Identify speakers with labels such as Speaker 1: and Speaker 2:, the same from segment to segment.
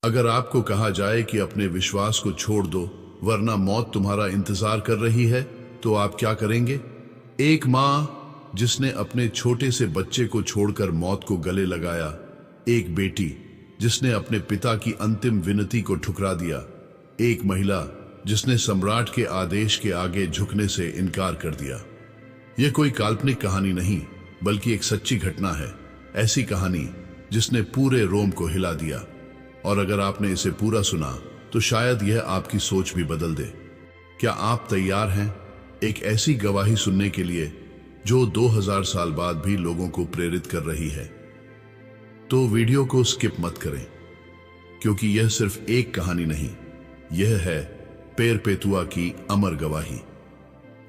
Speaker 1: अगर आपको कहा जाए कि अपने विश्वास को छोड़ दो वरना मौत तुम्हारा इंतजार कर रही है, तो आप क्या करेंगे? एक माँ जिसने अपने छोटे से बच्चे को छोड़कर मौत को गले लगाया, एक बेटी जिसने अपने पिता की अंतिम विनती को ठुकरा दिया, एक महिला जिसने सम्राट के आदेश के आगे झुकने से इनकार कर दिया। यह कोई काल्पनिक कहानी नहीं बल्कि एक सच्ची घटना है, ऐसी कहानी जिसने पूरे रोम को हिला दिया। और अगर आपने इसे पूरा सुना तो शायद यह आपकी सोच भी बदल दे। क्या आप तैयार हैं एक ऐसी गवाही सुनने के लिए जो 2000 साल बाद भी लोगों को प्रेरित कर रही है? तो वीडियो को स्किप मत करें, क्योंकि यह सिर्फ एक कहानी नहीं, यह है पेरपेतुआ की अमर गवाही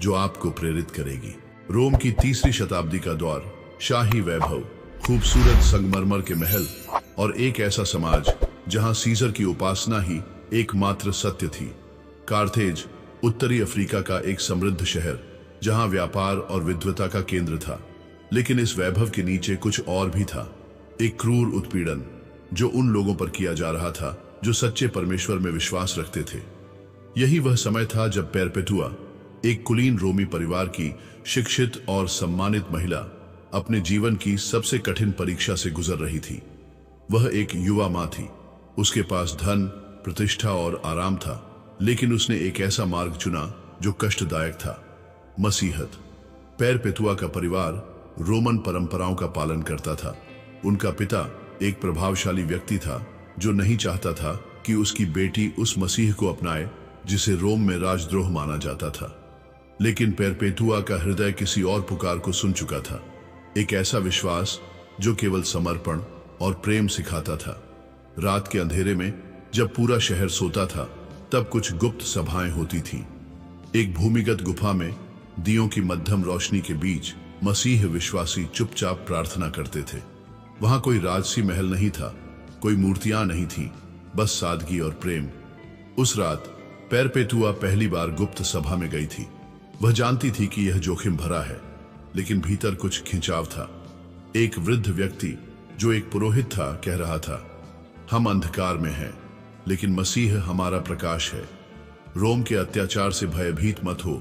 Speaker 1: जो आपको प्रेरित करेगी। रोम की 3री शताब्दी का दौर, शाही वैभव, खूबसूरत संगमरमर के महल और एक ऐसा समाज जहां सीजर की उपासना ही एकमात्र सत्य थी। कार्थेज उत्तरी अफ्रीका का एक समृद्ध शहर जहां व्यापार और विद्वता का केंद्र था। लेकिन इस वैभव के नीचे कुछ और भी था, एक क्रूर उत्पीड़न जो उन लोगों पर किया जा रहा था जो सच्चे परमेश्वर में विश्वास रखते थे। यही वह समय था जब पेरपेतुआ, एक कुलीन रोमी परिवार की शिक्षित और सम्मानित महिला, अपने जीवन की सबसे कठिन परीक्षा से गुजर रही थी। वह एक युवा मां थी, उसके पास धन, प्रतिष्ठा और आराम था, लेकिन उसने एक ऐसा मार्ग चुना जो कष्टदायक था, मसीहत। पेरपेतुआ का परिवार रोमन परंपराओं का पालन करता था। उनका पिता एक प्रभावशाली व्यक्ति था जो नहीं चाहता था कि उसकी बेटी उस मसीह को अपनाए जिसे रोम में राजद्रोह माना जाता था। लेकिन पेरपेतुआ का हृदय किसी और पुकार को सुन चुका था, एक ऐसा विश्वास जो केवल समर्पण और प्रेम सिखाता था। रात के अंधेरे में जब पूरा शहर सोता था, तब कुछ गुप्त सभाएं होती थीं। एक भूमिगत गुफा में दियों की मध्यम रोशनी के बीच मसीह विश्वासी चुपचाप प्रार्थना करते थे। वहां कोई राजसी महल नहीं था, कोई मूर्तियां नहीं थीं, बस सादगी और प्रेम। उस रात पेरपेतुआ पहली बार गुप्त सभा में गई थी। वह जानती थी कि यह जोखिम भरा है, लेकिन भीतर कुछ खिंचाव था। एक वृद्ध व्यक्ति जो एक पुरोहित था कह रहा था, हम अंधकार में हैं, लेकिन मसीह हमारा प्रकाश है। रोम के अत्याचार से भयभीत मत हो,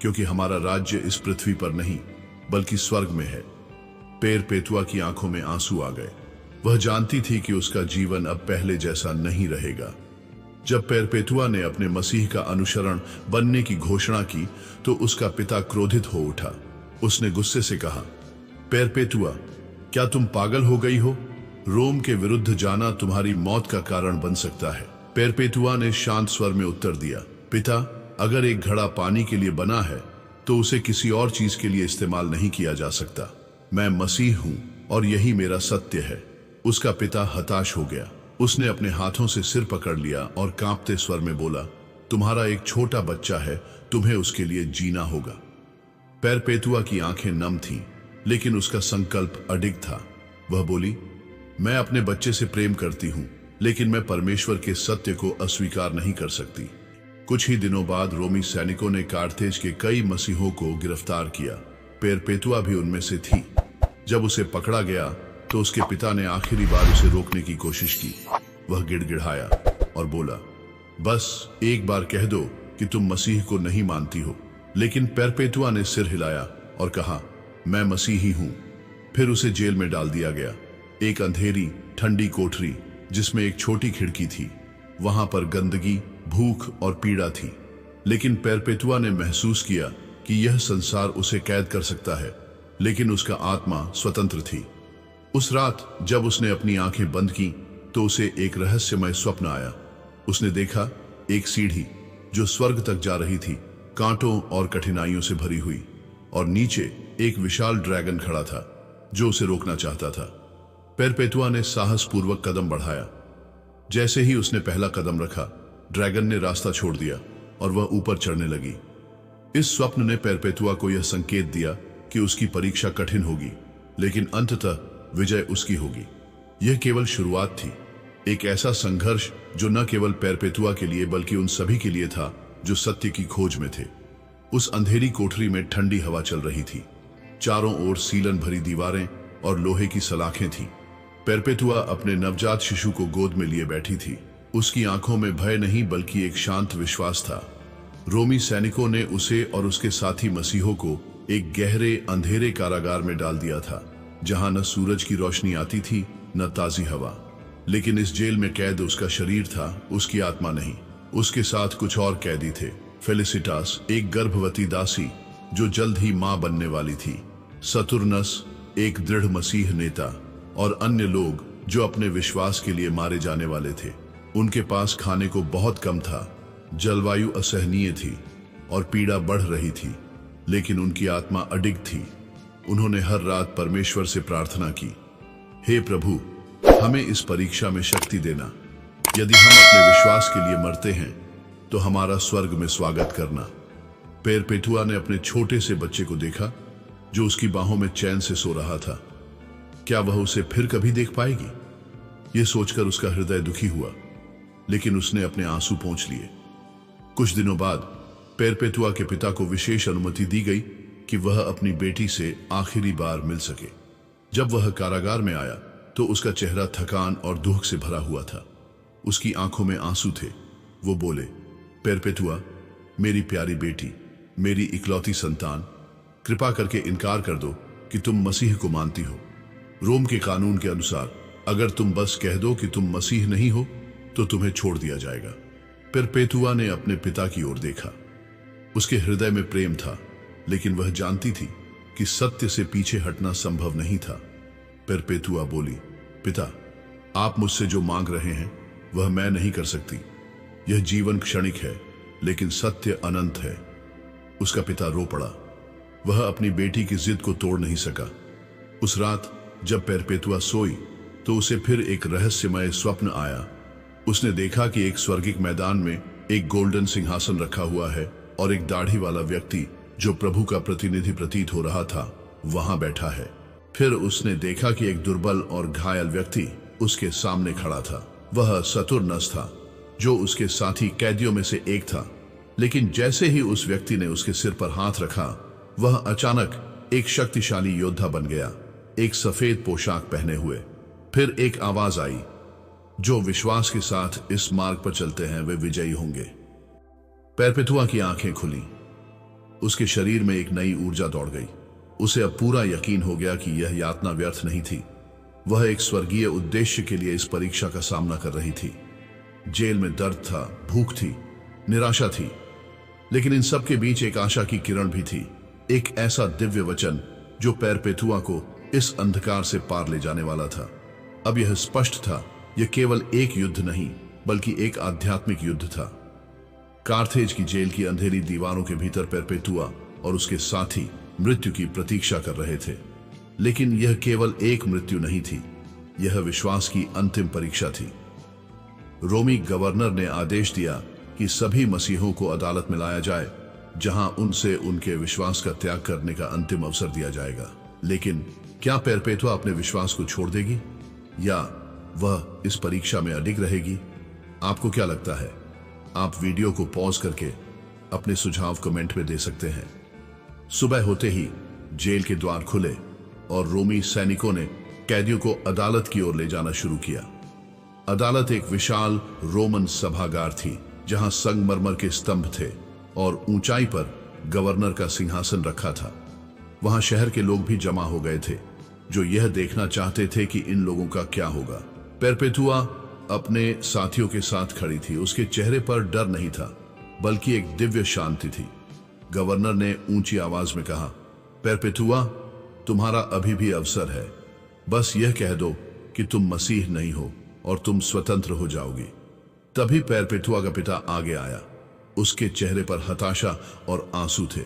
Speaker 1: क्योंकि हमारा राज्य इस पृथ्वी पर नहीं बल्कि स्वर्ग में है। पेरपेतुआ की आंखों में आंसू आ गए। वह जानती थी कि उसका जीवन अब पहले जैसा नहीं रहेगा। जब पेरपेतुआ ने अपने मसीह का अनुसरण बनने की घोषणा की तो उसका पिता क्रोधित हो उठा। उसने गुस्से से कहा, पेरपेतुआ, क्या तुम पागल हो गई हो? रोम के विरुद्ध जाना तुम्हारी मौत का कारण बन सकता है। पेरपेतुआ ने शांत स्वर में उत्तर दिया, पिता, अगर एक घड़ा पानी के लिए बना है तो उसे किसी और चीज के लिए इस्तेमाल नहीं किया जा सकता। मैं मसीह हूं और यही मेरा सत्य है। उसका पिता हताश हो गया। उसने अपने हाथों से सिर पकड़ लिया और कांपते स्वर में बोला, तुम्हारा एक छोटा बच्चा है, तुम्हें उसके लिए जीना होगा। पेरपेतुआ की आंखें नम थीं, लेकिन उसका संकल्प अडिग था। वह बोली, मैं अपने बच्चे से प्रेम करती हूं, लेकिन मैं परमेश्वर के सत्य को अस्वीकार नहीं कर सकती। कुछ ही दिनों बाद रोमी सैनिकों ने कार्थेज के कई मसीहों को गिरफ्तार किया। पेरपेतुआ भी उनमें से थी। जब उसे पकड़ा गया तो उसके पिता ने आखिरी बार उसे रोकने की कोशिश की। वह गिड़गिड़ाया और बोला, बस एक बार कह दो कि तुम मसीह को नहीं मानती हो। लेकिन पेरपेतुआ ने सिर हिलाया और कहा, मैं मसीही हूं। फिर उसे जेल में डाल दिया गया, एक अंधेरी ठंडी कोठरी जिसमें एक छोटी खिड़की थी। वहां पर गंदगी, भूख और पीड़ा थी। लेकिन पेरपेतुआ ने महसूस किया कि यह संसार उसे कैद कर सकता है, लेकिन उसका आत्मा स्वतंत्र थी। उस रात जब उसने अपनी आंखें बंद की तो उसे एक रहस्यमय स्वप्न आया। उसने देखा एक सीढ़ी जो स्वर्ग तक जा रही थी, कांटों और कठिनाइयों से भरी हुई, और नीचे एक विशाल ड्रैगन खड़ा था जो उसे रोकना चाहता था। पेरपेतुआ ने साहसपूर्वक कदम बढ़ाया। जैसे ही उसने पहला कदम रखा, ड्रैगन ने रास्ता छोड़ दिया और वह ऊपर चढ़ने लगी। इस स्वप्न ने पेरपेतुआ को यह संकेत दिया कि उसकी परीक्षा कठिन होगी, लेकिन अंततः विजय उसकी होगी। यह केवल शुरुआत थी, एक ऐसा संघर्ष जो न केवल पेरपेतुआ के लिए बल्कि उन सभी के लिए था जो सत्य की खोज में थे। उस अंधेरी कोठरी में ठंडी हवा चल रही थी। चारों ओर सीलन भरी दीवारें और लोहे की सलाखें थीं। पेरपेतुआ अपने नवजात शिशु को गोद में लिए बैठी थी। उसकी आंखों में भय नहीं बल्कि एक शांत विश्वास था। रोमी सैनिकों ने उसे और उसके साथी मसीहों को एक गहरे अंधेरे कारागार में डाल दिया था, जहां न सूरज की रोशनी आती थी न ताजी हवा। लेकिन इस जेल में कैद उसका शरीर था, उसकी आत्मा नहीं। उसके साथ कुछ और कैदी थे। फेलिसिटास, एक गर्भवती दासी जो जल्द ही मां बनने वाली थी, सतुर्नस, एक दृढ़ मसीह नेता, और अन्य लोग जो अपने विश्वास के लिए मारे जाने वाले थे। उनके पास खाने को बहुत कम था, जलवायु असहनीय थी और पीड़ा बढ़ रही थी, लेकिन उनकी आत्मा अडिग थी। उन्होंने हर रात परमेश्वर से प्रार्थना की, हे प्रभु, हमें इस परीक्षा में शक्ति देना। यदि हम अपने विश्वास के लिए मरते हैं तो हमारा स्वर्ग में स्वागत करना। पेरपेटुआ ने अपने छोटे से बच्चे को देखा जो उसकी बाहों में चैन से सो रहा था। क्या वह उसे फिर कभी देख पाएगी? यह सोचकर उसका हृदय दुखी हुआ, लेकिन उसने अपने आंसू पोंछ लिए। कुछ दिनों बाद पेरपेटुआ के पिता को विशेष अनुमति दी गई कि वह अपनी बेटी से आखिरी बार मिल सके। जब वह कारागार में आया तो उसका चेहरा थकान और दुख से भरा हुआ था। उसकी आंखों में आंसू थे। वो बोले, पेरपेटुआ, मेरी प्यारी बेटी, मेरी इकलौती संतान, कृपा करके इनकार कर दो कि तुम मसीह को मानती हो। रोम के कानून के अनुसार अगर तुम बस कह दो कि तुम मसीह नहीं हो तो तुम्हें छोड़ दिया जाएगा। पेरपेटुआ ने अपने पिता की ओर देखा। उसके हृदय में प्रेम था, लेकिन वह जानती थी कि सत्य से पीछे हटना संभव नहीं था। पेरपेटुआ बोली, पिता, आप मुझसे जो मांग रहे हैं वह मैं नहीं कर सकती। यह जीवन क्षणिक है, लेकिन सत्य अनंत है। उसका पिता रो पड़ा। वह अपनी बेटी की जिद को तोड़ नहीं सका। उस रात जब पेरपेटुआ सोई तो उसे फिर एक रहस्यमय स्वप्न आया। उसने देखा कि एक स्वर्गिक मैदान में एक गोल्डन सिंहासन रखा हुआ है और एक दाढ़ी वाला व्यक्ति जो प्रभु का प्रतिनिधि प्रतीत हो रहा था वहां बैठा है। फिर उसने देखा कि एक दुर्बल और घायल व्यक्ति उसके सामने खड़ा था। वह सतुर्नस था, जो उसके साथी कैदियों में से एक था। लेकिन जैसे ही उस व्यक्ति ने उसके सिर पर हाथ रखा, वह अचानक एक शक्तिशाली योद्धा बन गया, एक सफेद पोशाक पहने हुए। फिर एक आवाज आई, जो विश्वास के साथ इस मार्ग पर चलते हैं वे विजयी होंगे। पेरपेटुआ की आंखें खुली। उसके शरीर में एक नई ऊर्जा दौड़ गई। उसे अब पूरा यकीन हो गया कि यह यातना व्यर्थ नहीं थी। वह एक स्वर्गीय उद्देश्य के लिए इस परीक्षा का सामना कर रही थी। जेल में दर्द था, भूख थी, निराशा थी, लेकिन इन सब के बीच एक आशा की किरण भी थी। एक ऐसा दिव्य वचन जो पेरपेटुआ को इस अंधकार से पार ले जाने वाला था। अब यह स्पष्ट था, यह केवल एक युद्ध नहीं बल्कि एक आध्यात्मिक युद्ध था। कार्थेज की जेल की अंधेरी दीवारों के भीतर पेरपेटुआ और उसके साथी मृत्यु की प्रतीक्षा कर रहे थे। लेकिन यह केवल एक मृत्यु नहीं थी, यह विश्वास की अंतिम परीक्षा थी। रोमी गवर्नर ने आदेश दिया कि सभी मसीहों को अदालत में लाया जाए, जहां उनसे उनके विश्वास का त्याग करने का अंतिम अवसर दिया जाएगा। लेकिन क्या पेरपेटुआ अपने विश्वास को छोड़ देगी या वह इस परीक्षा में अडिग रहेगी? आपको क्या लगता है? आप वीडियो को पॉज करके अपने सुझाव कमेंट में दे सकते हैं। सुबह होते ही जेल के द्वार खुले और रोमी सैनिकों ने कैदियों को अदालत की ओर ले जाना शुरू किया। अदालत एक विशाल रोमन सभागार थी, जहां संगमरमर के स्तंभ थे और ऊंचाई पर गवर्नर का सिंहासन रखा था। वहां शहर के लोग भी जमा हो गए थे, जो यह देखना चाहते थे कि इन लोगों का क्या होगा। पेरपेटुआ अपने साथियों के साथ खड़ी थी। उसके चेहरे पर डर नहीं था, बल्कि एक दिव्य शांति थी। गवर्नर ने ऊंची आवाज में कहा, पेरपेटुआ, तुम्हारा अभी भी अवसर है। बस यह कह दो कि तुम मसीह नहीं हो और तुम स्वतंत्र हो जाओगी। तभी पेरपेटुआ का पिता आगे आया। उसके चेहरे पर हताशा और आंसू थे।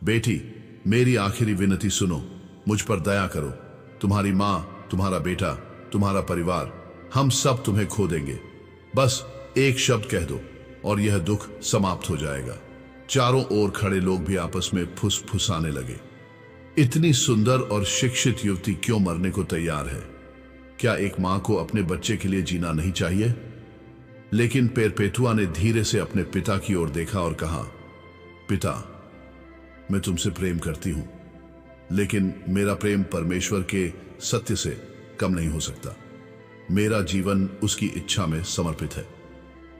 Speaker 1: बेटी, मेरी आखिरी विनती सुनो, मुझ पर दया करो। तुम्हारी मां, तुम्हारा बेटा, तुम्हारा परिवार, हम सब तुम्हें खो देंगे। बस एक शब्द कह दो और यह दुख समाप्त हो जाएगा। चारों ओर खड़े लोग भी आपस में फुसफुसाने लगे। इतनी सुंदर और शिक्षित युवती क्यों मरने को तैयार है? क्या एक मां को अपने बच्चे के लिए जीना नहीं चाहिए? लेकिन पेरपेटुआ ने धीरे से अपने पिता की ओर देखा और कहा, पिता, मैं तुमसे प्रेम करती हूं, लेकिन मेरा प्रेम परमेश्वर के सत्य से कम नहीं हो सकता। मेरा जीवन उसकी इच्छा में समर्पित है।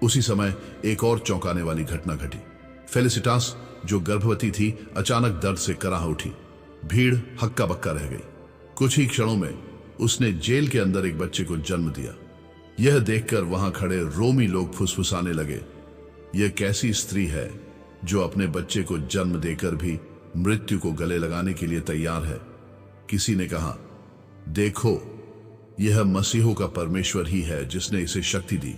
Speaker 1: उसी समय एक और चौंकाने वाली घटना घटी। फेलिसिटास जो गर्भवती थी अचानक दर्द से कराह उठी। भीड़ हक्का बक्का रह गई। कुछ ही क्षणों में उसने जेल के अंदर एक बच्चे को जन्म दिया। यह देखकर वहां खड़े रोमी लोग फुसफुसाने लगे, यह कैसी स्त्री है जो अपने बच्चे को जन्म देकर भी मृत्यु को गले लगाने के लिए तैयार है। किसी ने कहा, देखो यह मसीहों का परमेश्वर ही है जिसने इसे शक्ति दी।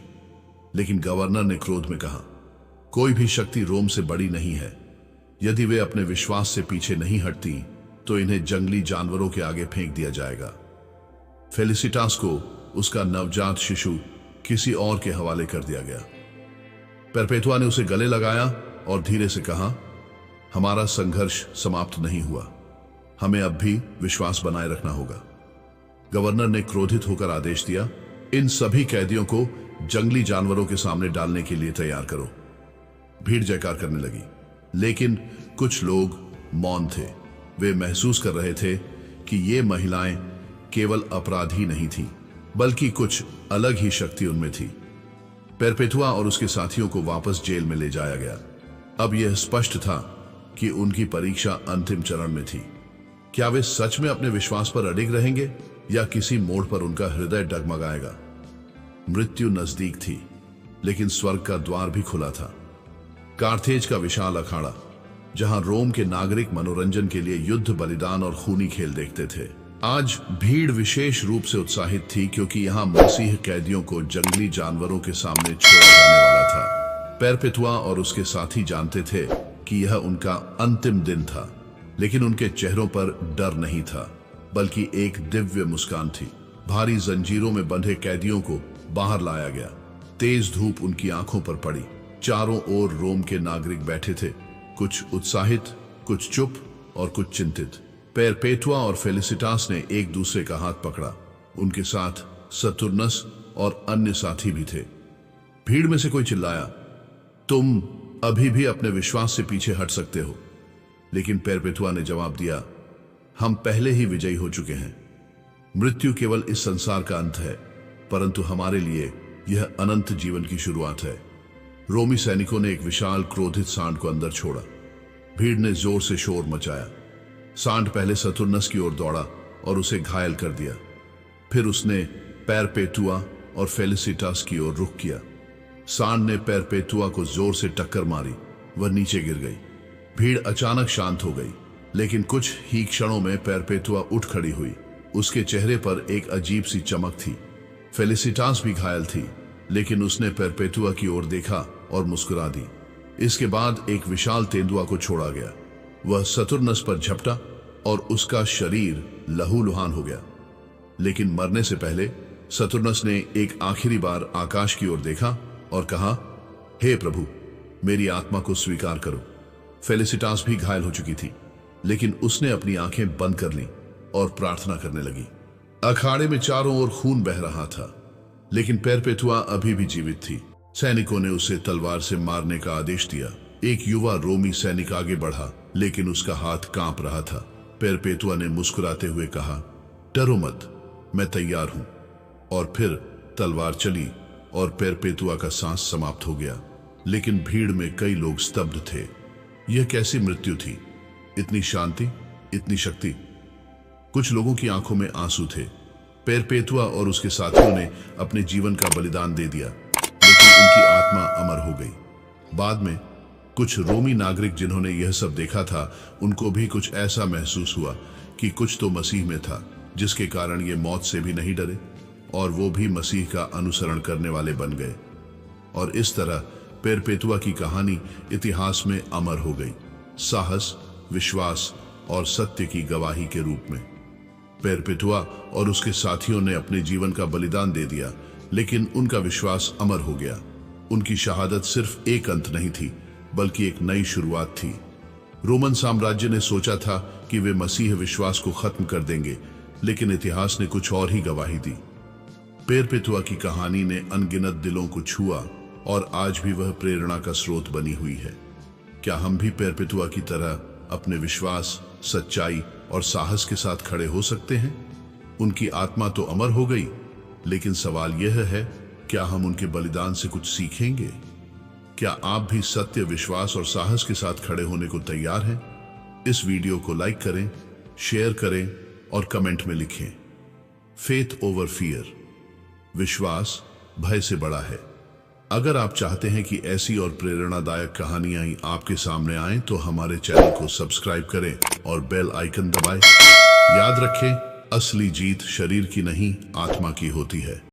Speaker 1: लेकिन गवर्नर ने क्रोध में कहा, कोई भी शक्ति रोम से बड़ी नहीं है। यदि वे अपने विश्वास से पीछे नहीं हटती तो इन्हें जंगली जानवरों के आगे फेंक दिया जाएगा। फेलिसिटास को उसका नवजात शिशु किसी और के हवाले कर दिया गया। परपेतुआ ने उसे गले लगाया और धीरे से कहा, हमारा संघर्ष समाप्त नहीं हुआ, हमें अब भी विश्वास बनाए रखना होगा। गवर्नर ने क्रोधित होकर आदेश दिया, इन सभी कैदियों को जंगली जानवरों के सामने डालने के लिए तैयार करो। भीड़ जयकार करने लगी, लेकिन कुछ लोग मौन थे। वे महसूस कर रहे थे कि ये महिलाएं केवल अपराधी नहीं थीं, बल्कि कुछ अलग ही शक्ति उनमें थी। परपेतुआ और उसके साथियों को वापस जेल में ले जाया गया। अब यह स्पष्ट था कि उनकी परीक्षा अंतिम चरण में थी। क्या वे सच में अपने विश्वास पर अडिग रहेंगे या किसी मोड़ पर उनका हृदय डगमगाएगा? मृत्यु नजदीक थी, लेकिन स्वर्ग का द्वार भी खुला था। कार्थेज का विशाल अखाड़ा, जहां रोम के नागरिक मनोरंजन के लिए युद्ध, बलिदान और खूनी खेल देखते थे, आज भीड़ विशेष रूप से उत्साहित थी क्योंकि यहां मसीह कैदियों को जंगली जानवरों के सामने छोड़ा जाने वाला था। परपेतुआ और उसके साथी जानते थे कि यह उनका अंतिम दिन था, लेकिन उनके चेहरों पर डर नहीं था, बल्कि एक दिव्य मुस्कान थी। भारी जंजीरों में बंधे कैदियों को बाहर लाया गया। तेज धूप उनकी आंखों पर पड़ी। चारों ओर रोम के नागरिक बैठे थे, कुछ उत्साहित, कुछ चुप और कुछ चिंतित। परपेतुआ और फेलिसिटास ने एक दूसरे का हाथ पकड़ा। उनके साथ सतुर्नस और अन्य साथी भी थे। भीड़ में से कोई चिल्लाया, तुम अभी भी अपने विश्वास से पीछे हट सकते हो। लेकिन परपेतुआ ने जवाब दिया, हम पहले ही विजयी हो चुके हैं। मृत्यु केवल इस संसार का अंत है, परंतु हमारे लिए यह अनंत जीवन की शुरुआत है। रोमी सैनिकों ने एक विशाल क्रोधित सांड को अंदर छोड़ा। भीड़ ने जोर से शोर मचाया। सांड पहले सतुर्नस की ओर दौड़ा और उसे घायल कर दिया। फिर उसने परपेतुआ और फेलिसिटास की ओर रुख किया। सांड ने परपेतुआ को जोर से टक्कर मारी, वह नीचे गिर गई। भीड़ अचानक शांत हो गई, लेकिन कुछ ही क्षणों में परपेतुआ उठ खड़ी हुई। उसके चेहरे पर एक अजीब सी चमक थी। फेलिसिटास भी घायल थी, लेकिन उसने परपेतुआ की ओर देखा और मुस्कुरा दी। इसके बाद एक विशाल तेंदुआ को छोड़ा गया। वह सतुर्नस पर झपटा और उसका शरीर लहूलुहान हो गया। लेकिन मरने से पहले सतुर्नस ने एक आखिरी बार आकाश की ओर देखा और कहा, हे प्रभु, मेरी आत्मा को स्वीकार करो। फेलिसिटास भी घायल हो चुकी थी, लेकिन उसने अपनी आंखें बंद कर लीं और प्रार्थना करने लगी। अखाड़े में चारों ओर खून बह रहा था, लेकिन परपेतुआ अभी भी जीवित थी। सैनिकों ने उसे तलवार से मारने का आदेश दिया। एक युवा रोमी सैनिक आगे बढ़ा, लेकिन उसका हाथ कांप रहा था। परपेतुआ ने मुस्कुराते हुए कहा, डरो मत, मैं तैयार हूं। और फिर तलवार चली और परपेतुआ का सांस समाप्त हो गया। लेकिन भीड़ में कई लोग स्तब्ध थे। यह कैसी मृत्यु थी? इतनी शांति, इतनी शक्ति। कुछ लोगों की आंखों में आंसू थे। परपेतुआ और उसके साथियों ने अपने जीवन का बलिदान दे दिया, लेकिन उनकी आत्मा अमर हो गई। बाद में कुछ रोमी नागरिक जिन्होंने यह सब देखा था, उनको भी कुछ ऐसा महसूस हुआ कि कुछ तो मसीह में था, जिसके कारण ये मौत से भी नहीं डरे और वो भी मसीह का अनुसरण करने वाले बन गए। और इस तरह परपेतुआ की कहानी इतिहास में अमर हो गई, साहस, विश्वास और सत्य की गवाही के रूप में। परपेतुआ और उसके साथियों ने अपने जीवन का बलिदान दे दिया, लेकिन उनका विश्वास अमर हो गया। उनकी शहादत सिर्फ एक अंत नहीं थी, बल्कि एक नई शुरुआत थी। रोमन साम्राज्य ने सोचा था कि वे मसीह विश्वास को खत्म कर देंगे, लेकिन इतिहास ने कुछ और ही गवाही दी। परपेतुआ की कहानी ने अनगिनत दिलों को छुआ और आज भी वह प्रेरणा का स्रोत बनी हुई है। क्या हम भी परपेतुआ की तरह अपने विश्वास, सच्चाई और साहस के साथ खड़े हो सकते हैं? उनकी आत्मा तो अमर हो गई, लेकिन सवाल यह है क्या हम उनके बलिदान से कुछ सीखेंगे? क्या आप भी सत्य, विश्वास और साहस के साथ खड़े होने को तैयार हैं? इस वीडियो को लाइक करें, शेयर करें और कमेंट में लिखें, फेथ ओवर फियर, विश्वास भय से बड़ा है। अगर आप चाहते हैं कि ऐसी और प्रेरणादायक कहानियां ही आपके सामने आएं, तो हमारे चैनल को सब्सक्राइब करें और बेल आइकन दबाएं। याद रखें, असली जीत शरीर की नहीं, आत्मा की होती है।